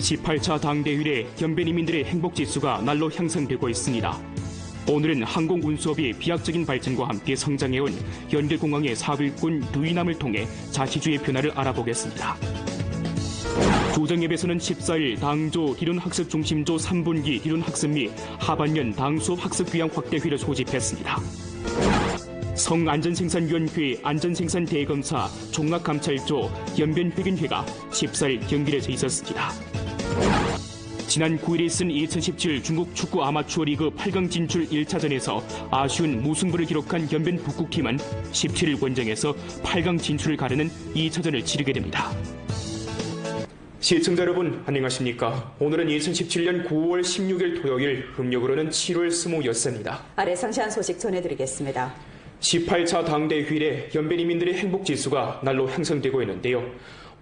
18차 당대회에 연변인민들의 행복지수가 날로 향상되고 있습니다. 오늘은 항공운수업의 비약적인 발전과 함께 성장해온 연길공항의 사업일꾼 누이남을 통해 자치주의 변화를 알아보겠습니다. 조정협에서는 14일 당조理論학습중심조 3분기理論학습 및 하반년 당수업 학습교양 확대회를 소집했습니다. 성안전생산위원회 안전생산대검사 종합감찰조 연변회견회가 14일 연길에서 있었습니다. 지난 9일에 있은 2017 중국 축구 아마추어 리그 8강 진출 1차전에서 아쉬운 무승부를 기록한 연변 북극팀은 17일 원정에서 8강 진출을 가르는 2차전을 치르게 됩니다. 시청자 여러분 안녕하십니까? 오늘은 2017년 9월 16일 토요일, 음력으로는 7월 26일입니다. 아래 상세한 소식 전해드리겠습니다. 18차 당대회에 연변인민들의 행복지수가 날로 향상되고 있는데요.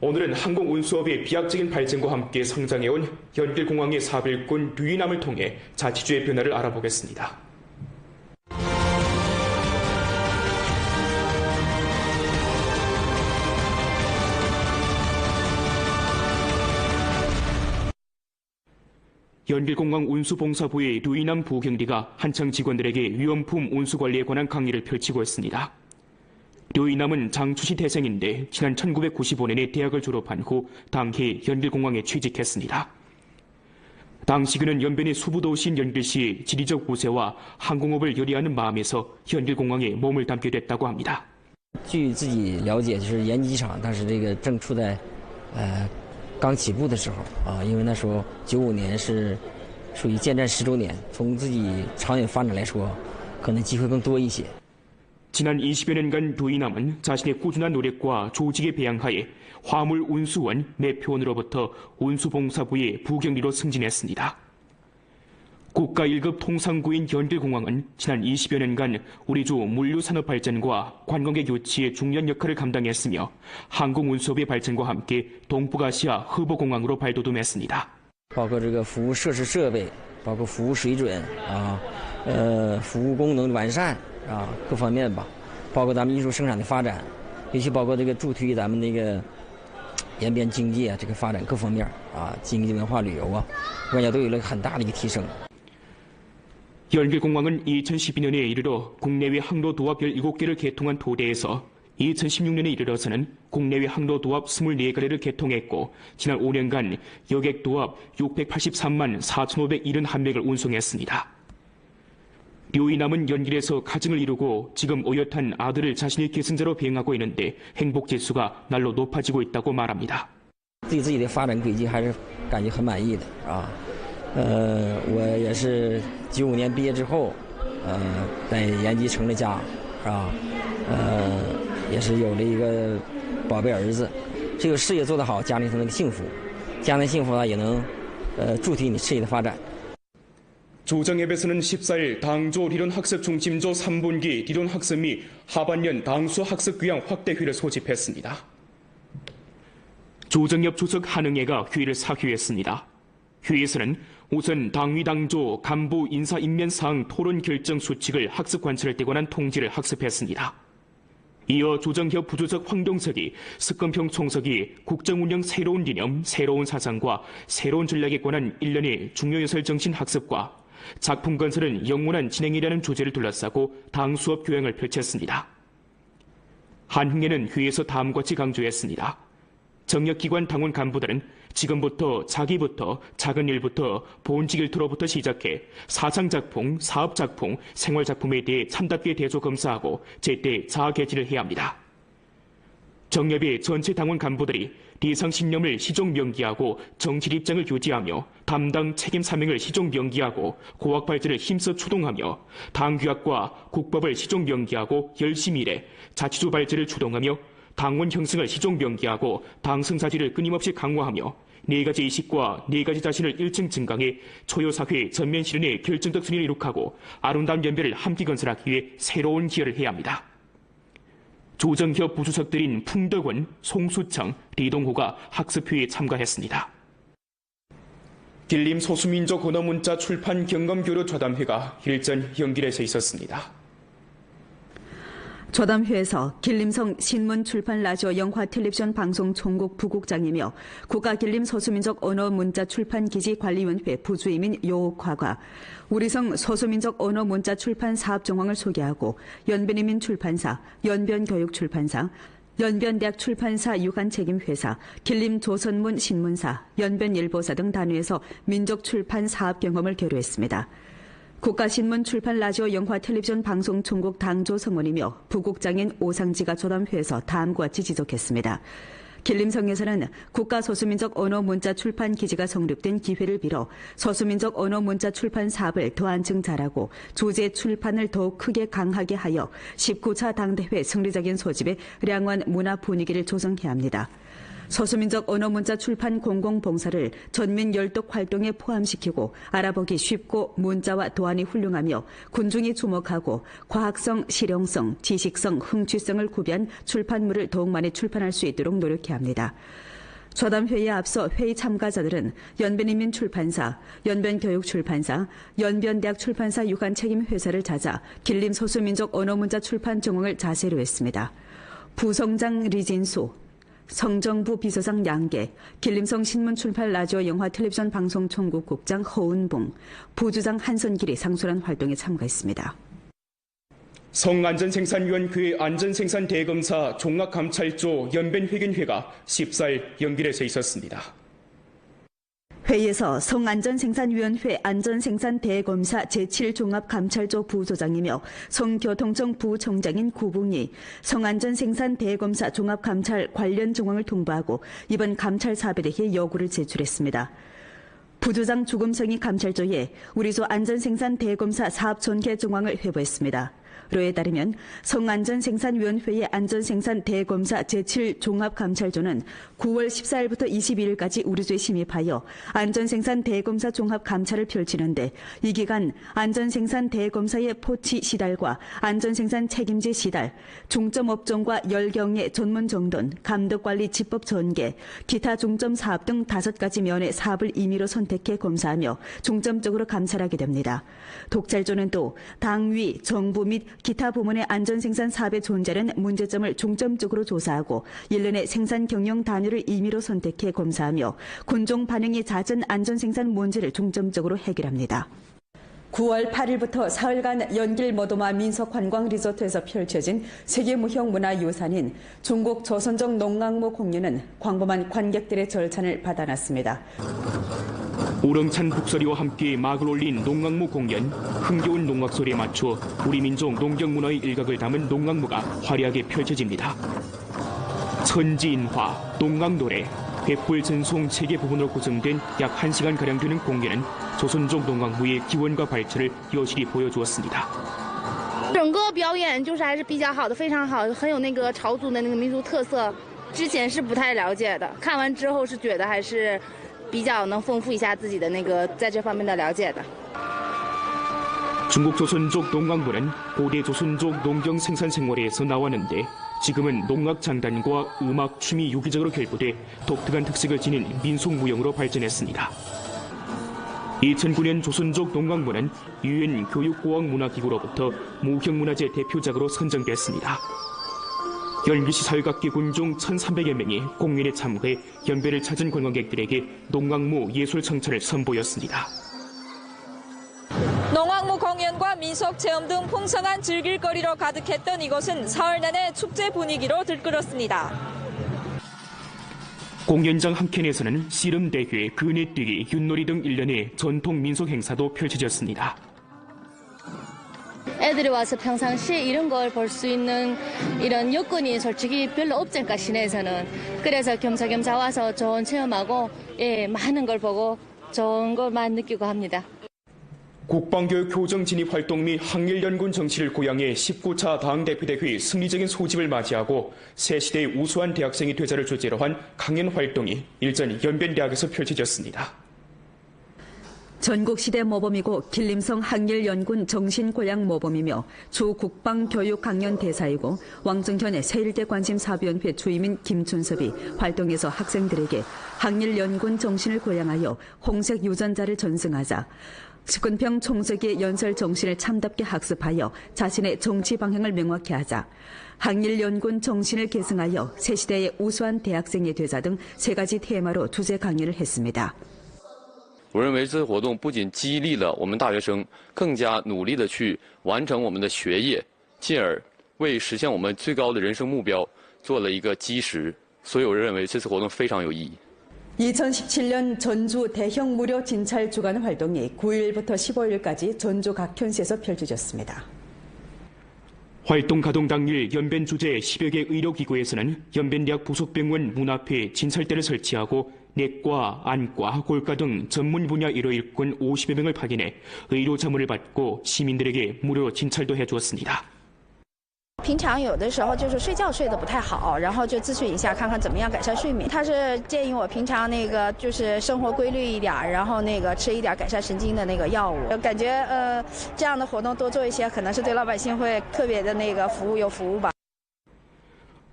오늘은 항공운수업의 비약적인 발전과 함께 성장해온 연길공항의 사업일꾼 누이남을 통해 자치주의 변화를 알아보겠습니다. 연길공항 운수봉사부의 누이남 부경리가 한창 직원들에게 위험품 운수관리에 관한 강의를 펼치고 있습니다. 류이남은 장추시 태생인데 지난 1995년에 대학을 졸업한 후 당시 연길공항에 취직했습니다. 당시 그는 연변의 수부도시인 연길시의 지리적 우세와 항공업을 열의하는 마음에서 연길공항에 몸을 담게 됐다고 합니다. 据自己了解，就是延吉机场当时这个正处在刚起步的时候啊，因为那时候95年是属于建站10周年，从自己长远发展来说，可能机会更多一些。 지난 20여 년간 누이남은 자신의 꾸준한 노력과 조직의 배양하에 화물운수원 매표원으로부터 운수봉사부의 부경리로 승진했습니다. 국가 1급 통상구인 연길공항은 지난 20여 년간 우리주 물류산업 발전과 관광객 유치에 중요한 역할을 감당했으며 항공운수업의 발전과 함께 동북아시아 후보공항으로 발돋움했습니다. 包括这个服务设施设备，包括服务水准啊，服务功能完善。 啊，各方面吧，包括咱们艺术生产的发展，尤其包括这个助推咱们那个延边经济啊，这个发展各方面啊，经济文化旅游啊，我感觉都有了很大的一个提升。 연길공항은 2012년에 이르러 국내외 항로 도합 17개를 개통한 토대에서 2016년에 이르러서는 국내외 항로 도합 24개를 개통했고 지난 5년간 여객 도합 683만 4,571명을 운송했습니다. 류이남은 연길에서 가정을 이루고 지금 오엿한 아들을 자신의 계승자로 비행하고 있는데 행복지수가 날로 높아지고 있다고 말합니다. 对自己的发展轨迹还是感觉很满意的啊。我也是95年毕业之后，在延吉成了家啊，也是有了一个宝贝儿子。这个事业做得好，家庭才能幸福，家庭幸福呢也能助推你事业的发展。 조정협에서는 14일 당조理論학습중심조 3분기理論학습 및 하반년 당수학습교양 확대회를 소집했습니다. 조정협 주석 한응애가 회의를 사회했습니다. 회의에서는 우선 당위 당조 간부 인사 임면 사항 토론 결정 수칙을 학습 관찰할 때 관한 통지를 학습했습니다. 이어 조정협 부주석 황동석이 석건평 총석이 국정운영 새로운 개념, 새로운 사상과 새로운 전략에 관한 일련의 중요연설 정신 학습과 작품 건설은 영원한 진행이라는 주제를 둘러싸고 당 수업 교양을 펼쳤습니다. 한흥애는 회의에서 다음과 같이 강조했습니다. 정력기관 당원 간부들은 지금부터 자기부터 작은 일부터 본직 일터로부터 시작해 사상작품, 사업작품, 생활작품에 대해 참답게 대조 검사하고 제때 자아 개진을 해야 합니다. 정협의 전체 당원 간부들이 대상 신념을 시종 명기하고 정치 입장을 유지하며 담당 책임 사명을 시종 명기하고 고학 발전을 힘써 추동하며 당규약과 국법을 시종 명기하고 열심히 일해 자치주 발전을 추동하며 당원 형성을 시종 명기하고 당 성사지를 끊임없이 강화하며 4가지 의식과 4가지 자신을 일층 증강해 초요사회 전면 실현의 결정적 순위를 이룩하고 아름다운 연배를 함께 건설하기 위해 새로운 기여를 해야 합니다. 조정협 부주석들인 풍덕원, 송수청, 리동호가 학습회에 참가했습니다. 길림 소수민족 언어문자 출판 경검교류 좌담회가 일전 연길에서 있었습니다. 좌담회에서 길림성 신문출판라디오 영화텔레비전 방송총국 부국장이며 국가길림 소수민족 언어문자출판기지관리위원회 부주임인 요옥화가 우리성 소수민족 언어문자출판 사업 정황을 소개하고 연변인민 출판사, 연변교육출판사, 연변대학 출판사 유관책임회사, 길림조선문 신문사, 연변일보사 등 단위에서 민족출판 사업 경험을 교류했습니다. 국가신문 출판 라디오 영화 텔레비전 방송총국 당조 성원이며 부국장인 오상지가 조담회에서 다음과 같이 지적했습니다. 길림성에서는 국가소수민족 언어문자 출판 기지가 성립된 기회를 빌어 소수민족 언어문자 출판 사업을 더 한층 잘하고 조제 출판을 더욱 크게 강하게 하여 19차 당대회 승리적인 소집에 량원 문화 분위기를 조성해야 합니다. 소수민족 언어문자 출판 공공봉사를 전민 열독 활동에 포함시키고 알아보기 쉽고 문자와 도안이 훌륭하며 군중이 주목하고 과학성, 실용성, 지식성, 흥취성을 구비한 출판물을 더욱 많이 출판할 수 있도록 노력해야 합니다. 좌담회의에 앞서 회의 참가자들은 연변인민 출판사, 연변교육출판사, 연변대학 출판사 유관책임회사를 찾아 길림 소수민족 언어문자 출판 정황을 자세로 했습니다. 부성장 리진수, 성정부 비서장 양계, 길림성 신문출판 라디오 영화 텔레비전 방송총국 국장 허은봉, 부주장 한선길이 상소란 활동에 참가했습니다. 성안전생산위원회 안전생산대검사 종합감찰조 연변회견회가 14일 연길에서 있었습니다. 회의에서 성안전생산위원회 안전생산대검사 제7종합감찰조 부소장이며 성교통청 부총장인 구북리 성안전생산대검사 종합감찰 관련 정황을 통보하고 이번 감찰 사업에 대해 요구를 제출했습니다. 부조장 주금성이 감찰조에 우리소 안전생산대검사 사업 전개 정황을 회부했습니다. 로에 따르면 성안전생산위원회의 안전생산대검사 제7종합감찰조는 9월 14일부터 22일까지 우리조에 침입하여 안전생산대검사 종합감찰을 펼치는데 이 기간 안전생산대검사의 포치 시달과 안전생산 책임제 시달, 중점업종과 열경의 전문정돈, 감독관리 지법 전개, 기타 중점 사업 등 5가지 면의 사업을 임의로 선택해 검사하며 중점적으로 감찰하게 됩니다. 독찰조는 또 당위, 정부 및 기타 부문의 안전생산 사업에 존재하는 문제점을 중점적으로 조사하고 1년의 생산 경영 단위를 임의로 선택해 검사하며 군종 반응이 잦은 안전생산 문제를 중점적으로 해결합니다. 9월 8일부터 사흘간 연길 모도마 민속관광 리조트에서 펼쳐진 세계무형 문화유산인 중국 조선족 농악무 공연은 광범한 관객들의 절찬을 받아놨습니다. 우렁찬 북소리와 함께 막을 올린 농악무 공연, 흥겨운 농악소리에 맞춰 우리 민족 농경문화의 일각을 담은 농악무가 화려하게 펼쳐집니다. 천지인화, 농악노래, 횃불 전송 3개 부분으로 구성된 약 1시간가량 되는 공연은 조선족 농악무의 기원과 발전을 여실히 보여주었습니다. 整个表演就是还是比较好的，非常好，很有那个朝族的那个民族特色。之前是不太了解的，看完之后是觉得还是比较能丰富一下自己的那个在这方面的了解的。 중국 조선족 농악무는 고대 조선족 농경 생산 생활에서 나왔는데 지금은 농악 장단과 음악, 춤이 유기적으로 결부돼 독특한 특색을 지닌 민속 무용으로 발전했습니다. 2009년 조선족 농악무는 유엔 교육고학문화기구로부터 무형문화재 대표작으로 선정됐습니다. 열기시 사회각계 군중 1,300여 명이 공연에 참가해 연배를 찾은 관광객들에게 농악무 예술 청천을 선보였습니다. 농악무 공연과 민속 체험 등 풍성한 즐길거리로 가득했던 이곳은 사흘 내내 축제 분위기로 들끓었습니다. 공연장 한켠에서는 씨름대회, 그네뛰기, 윷놀이 등 일련의 전통 민속 행사도 펼쳐졌습니다. 애들이 와서 평상시에 이런 걸 볼 수 있는 이런 여건이 솔직히 별로 없잖까 시내에서는. 그래서 겸사겸사 와서 좋은 체험하고 많은 걸 보고 좋은 것만 느끼고 합니다. 국방교육 교정 진입 활동 및 항일연군 정치를 고양해 19차 당대표대회 승리적인 소집을 맞이하고 새 시대의 우수한 대학생이 되자를 주제로 한 강연 활동이 일전 연변대학에서 펼쳐졌습니다. 전국시대 모범이고 길림성 항일연군 정신고양 모범이며 주 국방교육강연 대사이고 왕정현의 세일대 관심사업위원회 주임인 김춘섭이 활동에서 학생들에게 항일연군 정신을 고양하여 홍색 유전자를 전승하자 측근평 총서기의 연설 정신을 참답게 학습하여 자신의 정치 방향을 명확히 하자, 항일연군 정신을 계승하여 새 시대의 우수한 대학생의 되자 등 3가지 테마로 주제 강연을 했습니다. 我认为这次活动不仅激励了我们大学生更加努力地去完成我们的学业，进而为实现我们最高的人生目标做了一个基石，所以我认为这次活动非常有意义。 2017년 전주 대형 무료 진찰 주간 활동이 9일부터 15일까지 전주 각 현시에서 펼쳐졌습니다. 활동 가동 당일 연변 주재 10여 개 의료기구에서는 연변대학 부속병원 문 앞에 진찰대를 설치하고 내과, 안과, 골과 등 전문 분야 의료 일꾼 50여 명을 파견해 의료 자문을 받고 시민들에게 무료 진찰도 해주었습니다. 平常有的时候就是睡觉睡得不太好，然后就咨询一下看看怎么样改善睡眠。他是建议我平常就是生活规律一点，然后吃一点改善神经的药物。感觉这样的活动多做一些，可能是对老百姓会特别的有服务吧。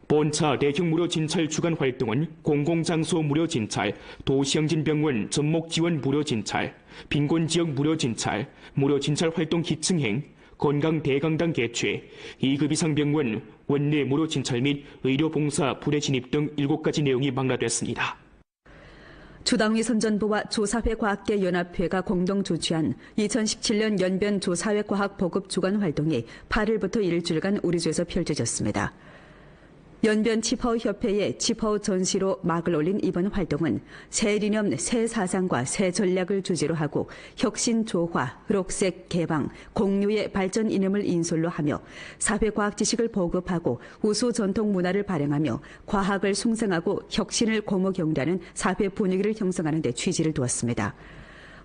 본차 대형 무료 진찰 주간 활동은 공공장소 무료 진찰, 도시항진병원 접목 지원 무료 진찰, 빈곤지역 무료 진찰 활동 기층행, 건강 대강당 개최, 2급 이상 병원 원내 무료 진찰 및 의료봉사 부대 진입 등 7가지 내용이 망라됐습니다. 주당위 선전부와 조사회과학계 연합회가 공동 주최한 2017년 연변 조사회과학 보급 주간 활동이 8일부터 일주일간 우리주에서 펼쳐졌습니다. 연변 치파오협회의 치파오 전시로 막을 올린 이번 활동은 새 이념, 새 사상과 새 전략을 주제로 하고 혁신 조화, 록색 개방, 공유의 발전 이념을 인솔로 하며 사회과학 지식을 보급하고 우수 전통 문화를 발행하며 과학을 숭상하고 혁신을 고무경다는 사회 분위기를 형성하는 데 취지를 두었습니다.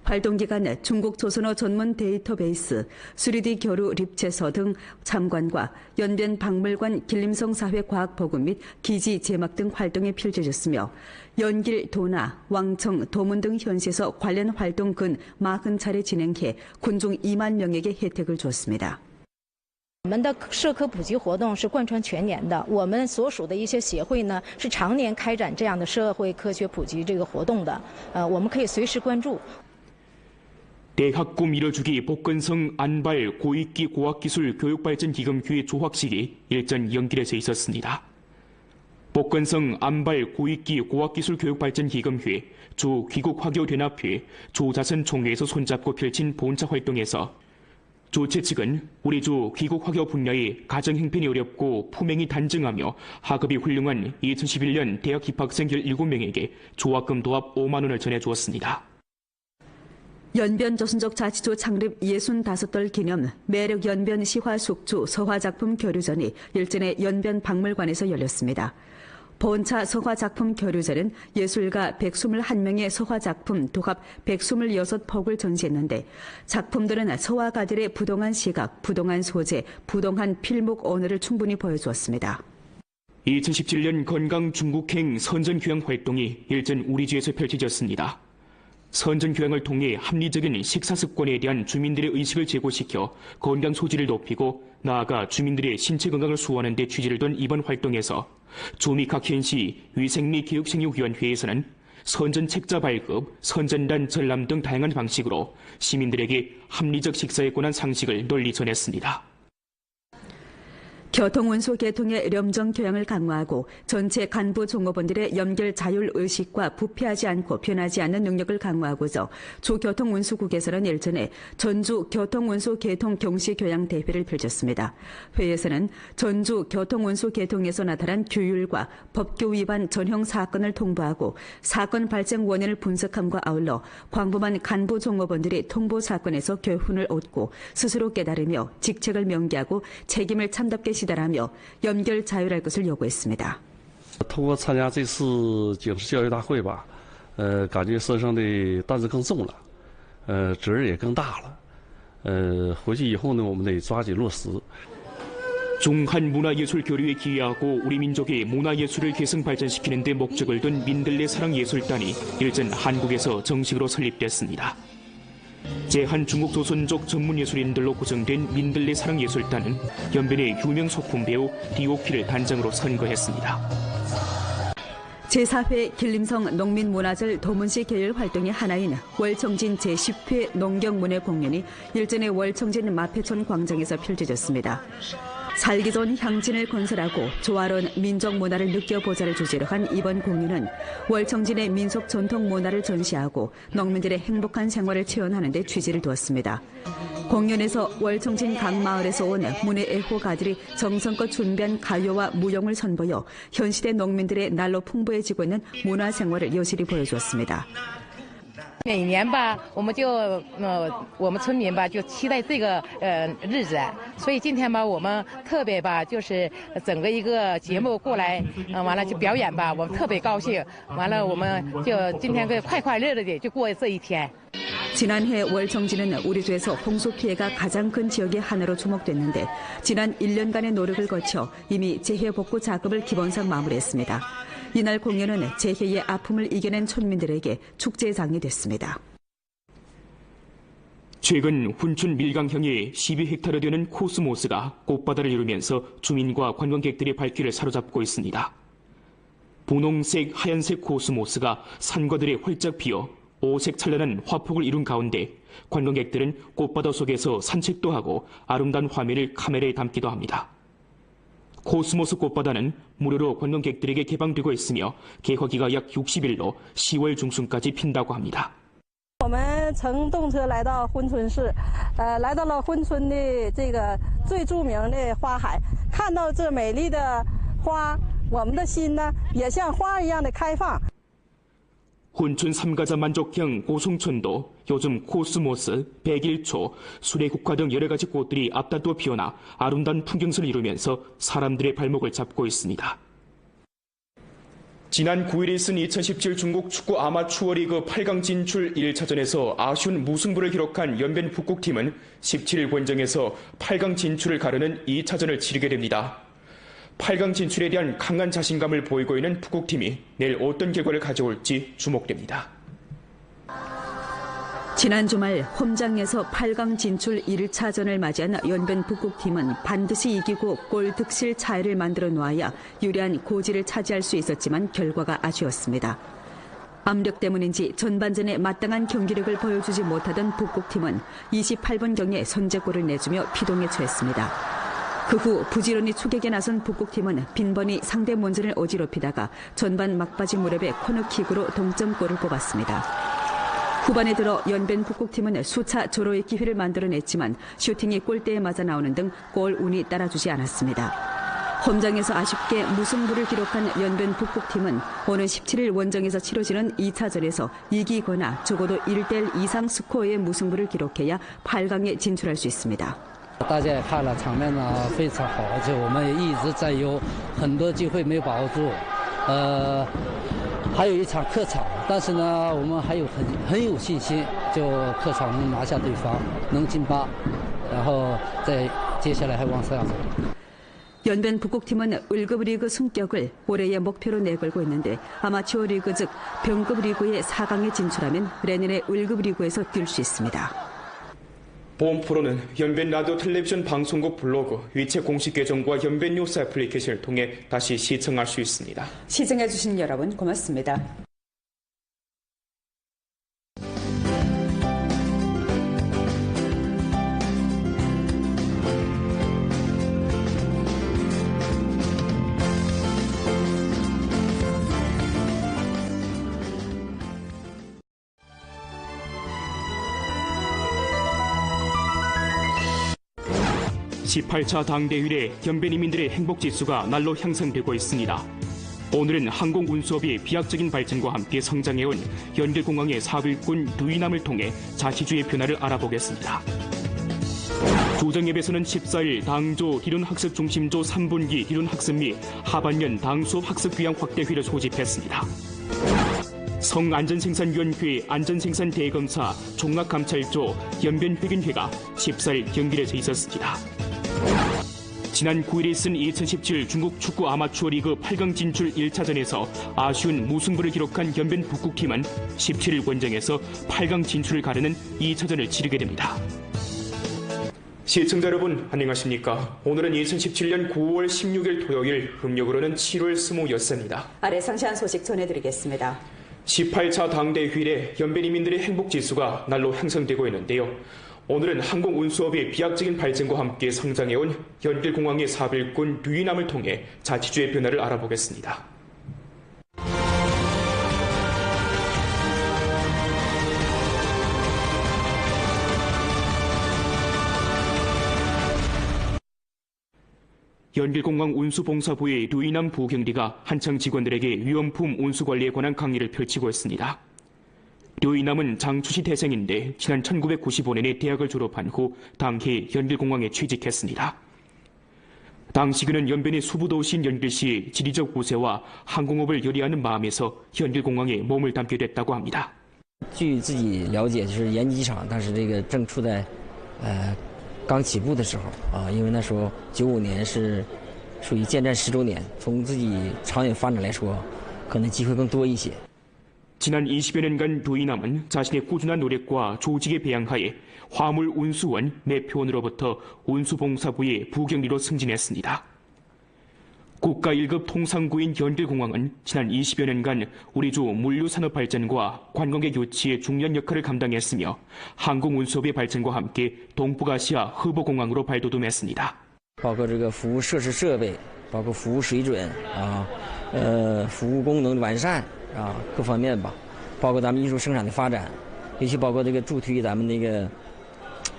활동 기간 중국 조선어 전문 데이터베이스, 3D 교류 립체서 등 참관과 연변 박물관 길림성 사회과학 보급 및 기지 제막 등 활동이 펼쳐졌으며 연길, 도나, 왕청, 도문 등 현시에서 관련 활동 근 40차례 진행해 군중 2만 명에게 혜택을 주었습니다. 我们的社科普及活动是贯穿全年的，我们所属的一些协会呢是常年开展这样的社会科学普及活动的，我们可以随时关注。 대학구 밀어주기 복건성 안발 고익기 고학기술 교육발전기금회의 조학식이 일전 연길에서 있었습니다. 복건성 안발 고익기 고학기술 교육발전기금회, 주 귀국화교연합회, 조자선 총회에서 손잡고 펼친 본차 활동에서 조체 측은 우리 주 귀국화교 분야의 가정 형편이 어렵고 품행이 단정하며 학업이 훌륭한 2011년 대학 입학생 17명에게 조학금 도합 5만 원을 전해주었습니다. 연변 조선족 자치조 창립 65돌 기념 매력 연변 시화 숙주 서화작품 교류전이 일전에 연변 박물관에서 열렸습니다. 본차 서화작품 교류전은 예술가 121명의 서화작품 도합 126폭을 전시했는데 작품들은 서화가들의 부동한 시각, 부동한 소재, 부동한 필목 언어를 충분히 보여주었습니다. 2017년 건강 중국행 선전교양 활동이 일전 우리주에서 펼쳐졌습니다. 선전교양을 통해 합리적인 식사습관에 대한 주민들의 의식을 제고시켜 건강 소질을 높이고 나아가 주민들의 신체 건강을 수호하는 데 취지를 둔 이번 활동에서 조미 각 현시 위생및교육생육위원회에서는 선전 책자 발급, 선전단 전람 등 다양한 방식으로 시민들에게 합리적 식사에 관한 상식을 널리 전했습니다. 교통운수 계통의 렴정 교양을 강화하고 전체 간부 종업원들의 연결 자율의식과 부패하지 않고 변하지 않는 능력을 강화하고자 주교통운수국에서는 일전에 전주 교통운수 계통 경시교양 대회를 펼쳤습니다. 회의에서는 전주 교통운수 계통에서 나타난 규율과 법규 위반 전형 사건을 통보하고 사건 발생 원인을 분석함과 아울러 광범한 간부 종업원들이 통보 사건에서 교훈을 얻고 스스로 깨달으며 직책을 명기하고 책임을 참답게 시달하며 연결 자율할 것을 요구했습니다. 通过参加这次警示教育大会吧，感觉身上的担子更重了，责任也更大了。回去以后呢，我们得抓紧落实。 중한 문화예술 교류에 기여하고 우리 민족의 문화예술을 계승 발전시키는 데 목적을 둔 민들레 사랑예술단이 일전 한국에서 정식으로 설립됐습니다. 제한 중국 조선족 전문예술인들로 구성된 민들레 사랑예술단은 연변의 유명 소품 배우 디오키를 단장으로 선거했습니다. 제4회 길림성 농민문화절 도문시 계열 활동의 하나인 월청진 제10회 농경문예 공연이 일전에 월청진 마패촌 광장에서 펼쳐졌습니다. 살기 좋은 향진을 건설하고 조화로운 민족 문화를 느껴보자를 주제로 한 이번 공연은 월청진의 민속 전통 문화를 전시하고 농민들의 행복한 생활을 체험하는 데 취지를 두었습니다. 공연에서 월청진 각 마을에서 온 문예 애호가들이 정성껏 준비한 가요와 무용을 선보여 현 시대 농민들의 날로 풍부해지고 있는 문화 생활을 여실히 보여주었습니다. 每年吧，我们村民吧就期待这个日子，所以今天吧我们特别吧就是整个一个节目过来，完了就表演吧，我们特别高兴，完了我们就今天快快乐乐的就过这一天。 지난해 월청진은 우리주에서 홍수 피해가 가장 큰 지역의 하나로 주목됐는데 지난 1년간의 노력을 거쳐 이미 재해 복구 작업을 기본상 마무리했습니다. 이날 공연은 재해의 아픔을 이겨낸 촌민들에게 축제장이 됐습니다. 최근 훈춘 밀강형의 12헥타르 되는 코스모스가 꽃바다를 이루면서 주민과 관광객들의 발길을 사로잡고 있습니다. 분홍색, 하얀색 코스모스가 산과들에 활짝 피어 오색 찬란한 화폭을 이룬 가운데 관광객들은 꽃바다 속에서 산책도 하고 아름다운 화면을 카메라에 담기도 합니다. 코스모스 꽃바다는 무료로 관광객들에게 개방되고 있으며 개화기가 약 60일로 10월 중순까지 핀다고 합니다. 我们乘动车来到珲春市，来到了珲春的这个最著名的花海，看到这美丽的花，我们的心呢也像花一样的开放。 훈춘 삼가자 만족형 고송촌도 요즘 코스모스, 백일초, 수레국화 등 여러 가지 꽃들이 앞다투어 피어나 아름다운 풍경선을 이루면서 사람들의 발목을 잡고 있습니다. 지난 9일에 있은 2017 중국 축구 아마추어 리그 8강 진출 1차전에서 아쉬운 무승부를 기록한 연변 북극팀은 17일 원정에서 8강 진출을 가르는 2차전을 치르게 됩니다. 8강 진출에 대한 강한 자신감을 보이고 있는 북극팀이 내일 어떤 결과를 가져올지 주목됩니다. 지난 주말 홈장에서 8강 진출 1차전을 맞이한 연변 북극팀은 반드시 이기고 골 득실 차이를 만들어 놓아야 유리한 고지를 차지할 수 있었지만 결과가 아쉬웠습니다. 압력 때문인지 전반전에 마땅한 경기력을 보여주지 못하던 북극팀은 28분경에 선제골을 내주며 피동에 처했습니다. 그 후 부지런히 추격에 나선 북극팀은 빈번히 상대 문전을 어지럽히다가 전반 막바지 무렵에 코너킥으로 동점골을 뽑았습니다. 후반에 들어 연변 북극팀은 수차 절호의 기회를 만들어냈지만 슈팅이 골대에 맞아 나오는 등 골 운이 따라주지 않았습니다. 홈장에서 아쉽게 무승부를 기록한 연변 북극팀은 오는 17일 원정에서 치러지는 2차전에서 이기거나 적어도 1대1 이상 스코어의 무승부를 기록해야 8강에 진출할 수 있습니다. 大家也看了，场面呢非常好，而且我们也一直占优，很多机会没把握住。还有一场客场，但是呢，我们还有很有信心，就客场能拿下对方，能进8，然后再接下来还往上走。 연변 북극팀은 1급 리그 승격을 올해의 목표로 내걸고 있는데 아마추어 리그 즉 병급 리그의 4강에 진출하면 내년에 1급 리그에서 뛸 수 있습니다. 보험 프로는 연변 라디오 텔레비전 방송국 블로그, 위체 공식 계정과 연변 뉴스 애플리케이션을 통해 다시 시청할 수 있습니다. 시청해주신 여러분 고맙습니다. (18차) 당대회 연변인민들의 행복지수가 날로 향상되고 있습니다. 오늘은 항공운수업의 비약적인 발전과 함께 성장해온 연결공항의 사도입군 누이남을 통해 자치주의 변화를 알아보겠습니다. 조정예배에서는 14일 당조 이론학습중심조 3분기 이론학습 및 하반년 당수업 학습교양 확대회를 소집했습니다. 성안전생산위원회 안전생산대검사 종합감찰조 연변회견회가 14일 연결해져 있었습니다. 지난 9일에 있은 2017 중국 축구 아마추어 리그 8강 진출 1차전에서 아쉬운 무승부를 기록한 연변 북극팀은 17일 원정에서 8강 진출을 가르는 2차전을 치르게 됩니다. 시청자 여러분 안녕하십니까. 오늘은 2017년 9월 16일 토요일, 음력으로는 7월 20였습니다. 아래 상세한 소식 전해드리겠습니다. 18차 당대 휴일에 연변인민들의 행복지수가 날로 향상되고 있는데요. 오늘은 항공운수업의 비약적인 발전과 함께 성장해온 연길공항의 사업일꾼 류이남을 통해 자치주의 변화를 알아보겠습니다. 연길공항 운수봉사부의 류이남 부경리가 한창 직원들에게 위험품 운수관리에 관한 강의를 펼치고 있습니다. 류이남은 장추시 태생인데 지난 1995년에 대학을 졸업한 후 당시 연길공항에 취직했습니다. 당시 그는 연변의 수부도시인 연길시의 지리적 우세와 항공업을 열의하는 마음에서 연길공항에 몸을 담게 됐다고 합니다. 据自己了解，就是延吉机场当时这个正处在刚起步的时候啊，因为那时候95年是属于建站10周年，从自己长远发展来说，可能机会更多一些。 지난 20여 년간 류이남은 자신의 꾸준한 노력과 조직의 배양하에 화물운수원 매표원으로부터 운수봉사부의 부경리로 승진했습니다. 국가 1급 통상구인 연길공항은 지난 20여 년간 우리주 물류산업 발전과 관광객 유치에 중요한 역할을 감당했으며 항공운수업의 발전과 함께 동북아시아 후보공항으로 발돋움했습니다. 包括这个服务设施设备，包括服务水准啊，服务功能完善啊，各方面吧，包括咱们艺术生产的发展，尤其包括这个助推咱们那个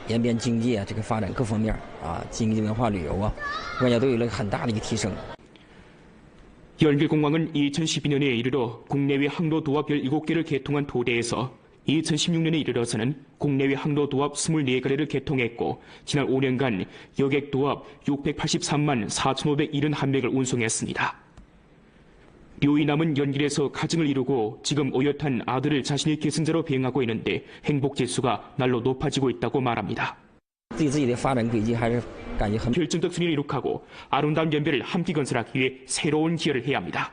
延边经济啊，这个发展各方面啊，经济文化旅游啊，我感觉都有了很大的一个提升。 연길공항은 2012년에 이르러 국내외 항로 도합 17개를 개통한 토대에서 2016년에 이르러서는 국내외 항로 도합 24개를 개통했고 지난 5년간 여객 도합 683만 4,571명을 운송했습니다. 류이남은 연길에서 가정을 이루고 지금 어엿한 아들을 자신의 계승자로 비행하고 있는데 행복지수가 날로 높아지고 있다고 말합니다. 对自己的发展轨迹还是感觉很 결정적 순위를 이룩하고 아름다운 연변을 함께 건설하기 위해 새로운 기여를 해야 합니다.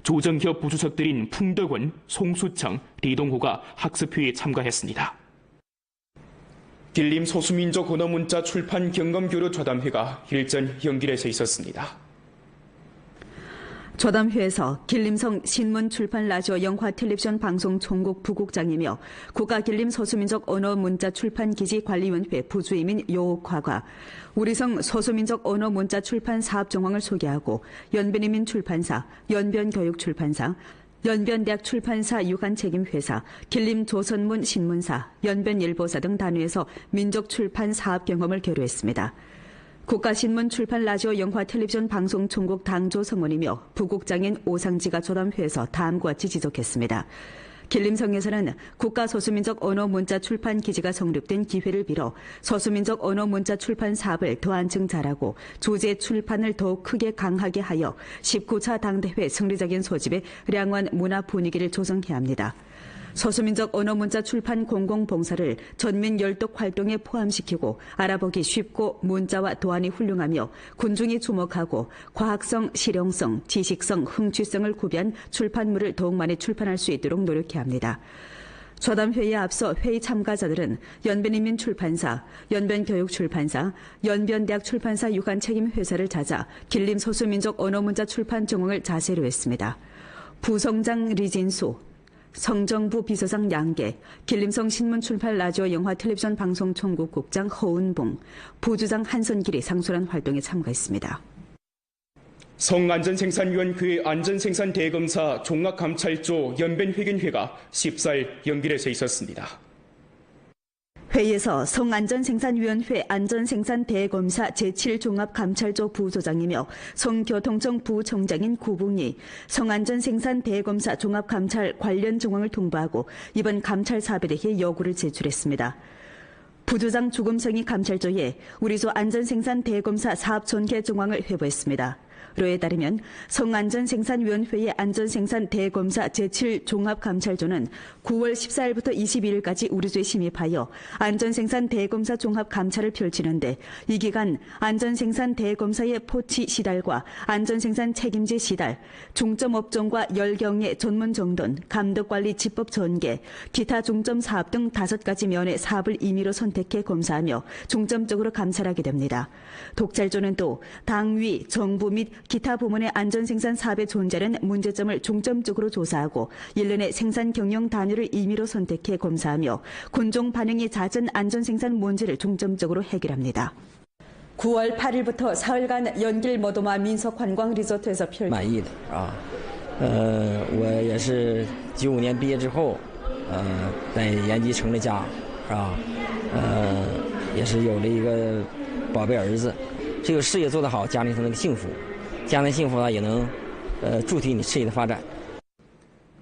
조정협 부주석들인 풍덕원, 송수청, 리동호가 학습회에 참가했습니다. 길림 소수민족 언어문자 출판 경검교류 좌담회가 일전 연길에서 있었습니다. 좌담회에서 길림성 신문출판라디오 영화텔레비전 방송 총국 부국장이며 국가길림 소수민족 언어문자 출판기지 관리위원회 부주임인 요옥화가 우리성 소수민족 언어문자 출판 사업 정황을 소개하고 연변인민 출판사, 연변교육출판사, 연변대학 출판사 유관책임회사, 길림조선문 신문사, 연변일보사 등 단위에서 민족출판 사업 경험을 교류했습니다. 국가신문출판라디오 영화텔레비전 방송 총국 당조 성원이며 부국장인 오상지가 조담회에서 다음과 같이 지적했습니다. 길림성에서는 국가소수민족 언어문자 출판 기지가 성립된 기회를 빌어 소수민족 언어문자 출판 사업을 더 한층 잘하고 조제 출판을 더욱 크게 강하게 하여 19차 당대회 승리적인 소집에 량환 문화 분위기를 조성해야 합니다. 소수민족 언어문자 출판 공공봉사를 전면 열독 활동에 포함시키고 알아보기 쉽고 문자와 도안이 훌륭하며 군중이 주목하고 과학성, 실용성, 지식성, 흥취성을 구비한 출판물을 더욱 많이 출판할 수 있도록 노력해야 합니다. 좌담회의에 앞서 회의 참가자들은 연변인민 출판사, 연변교육출판사, 연변대학 출판사 유관책임회사를 찾아 길림 소수민족 언어문자 출판 정황을 자세로 했습니다. 부성장 리진수, 성정부 비서장 양계, 길림성 신문출판 라디오 영화 텔레비전 방송 총국 국장 허은봉, 부주장 한선길이 상술한 활동에 참가했습니다. 성안전생산위원회 안전생산대검사 종합감찰조 연변회견회가 14일 연길에서 있었습니다. 회의에서 성안전생산위원회 안전생산대검사 제7종합감찰조 부소장이며 성교통청 부총장인 구봉이 성안전생산대검사 종합감찰 관련 정황을 통보하고 이번 감찰 사업에 대해 여구를 제출했습니다. 부조장 주금성이 감찰조에 우리소 안전생산대검사 사업 전개 정황을 회부했습니다. 로에 따르면 성안전생산위원회의 안전생산 대검사 제7종합감찰조는 9월 14일부터 22일까지 우리주에 심입하여 안전생산 대검사 종합감찰을 펼치는데 이 기간 안전생산 대검사의 포치 시달과 안전생산 책임제 시달, 중점업종과 열경의 전문정돈, 감독관리 지법 전개, 기타 중점 사업 등 5가지 면의 사업을 임의로 선택해 검사하며 중점적으로 감찰하게 됩니다. 독찰조는 또 당위, 정부 및 기타 부문의 안전생산 사업에 존재하는 문제점을 중점적으로 조사하고 1년의 생산 경영 단위를 임의로 선택해 검사하며 군종 반영이 잦은 안전생산 문제를 중점적으로 해결합니다. 9월 8일부터 사흘간 연길 머도마 민속관광 리조트에서 펼쳐 满意的啊，我也是95年毕业之后，在延吉成了家，是吧？也是有了一个宝贝儿子，这个事业做得好，家庭才能幸福，家庭幸福呢也能助提你事业的发展。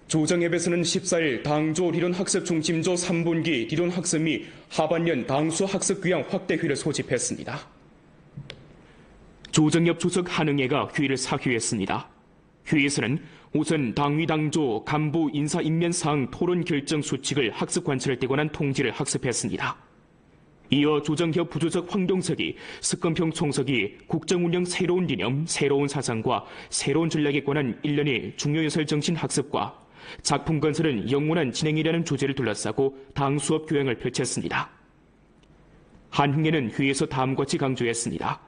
조정협에서는 14일 당조理論학습 중심조 3분기理論학습 및 하반년 당수 학습 교양 확대회를 소집했습니다. 조정협 주석 한응애가 회의를 사회했습니다. 회의에서는 우선 당위 당조 간부 인사 임면 사항 토론 결정 수칙을 학습 관찰할 때 관한 통지를 학습했습니다. 이어 조정협 부주석 황동석이 석건평 총석이 국정운영 새로운 개념, 새로운 사상과 새로운 전략에 관한 1년의 중요연설 정신 학습과 작품 건설은 영원한 진행이라는 주제를 둘러싸고 당 수업 교양을 펼쳤습니다. 한흥애는 회의에서 다음과 같이 강조했습니다.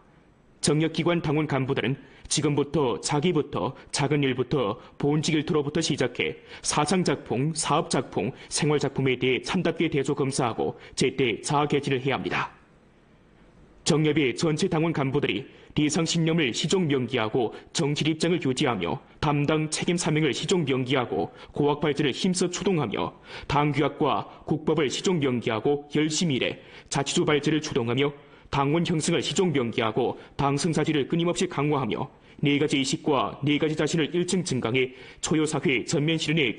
정력기관 당원 간부들은 지금부터 자기부터 작은 일부터 본직 일터로부터 시작해 사상작품, 사업작품, 생활작품에 대해 참답게 대조 검사하고 제때 자아개진을 해야 합니다. 정협의 전체 당원 간부들이 대상 신념을 시종 명기하고 정치 입장을 유지하며 담당 책임 사명을 시종 명기하고 고학 발전을 힘써 추동하며 당규약과 국법을 시종 명기하고 열심히 일해 자치주 발전을 추동하며 당원 형성을 시종 명기하고 당 성사지를 끊임없이 강화하며 4가지 의식과 4가지 자신을 1층 증강해 초요사회 전면 실현에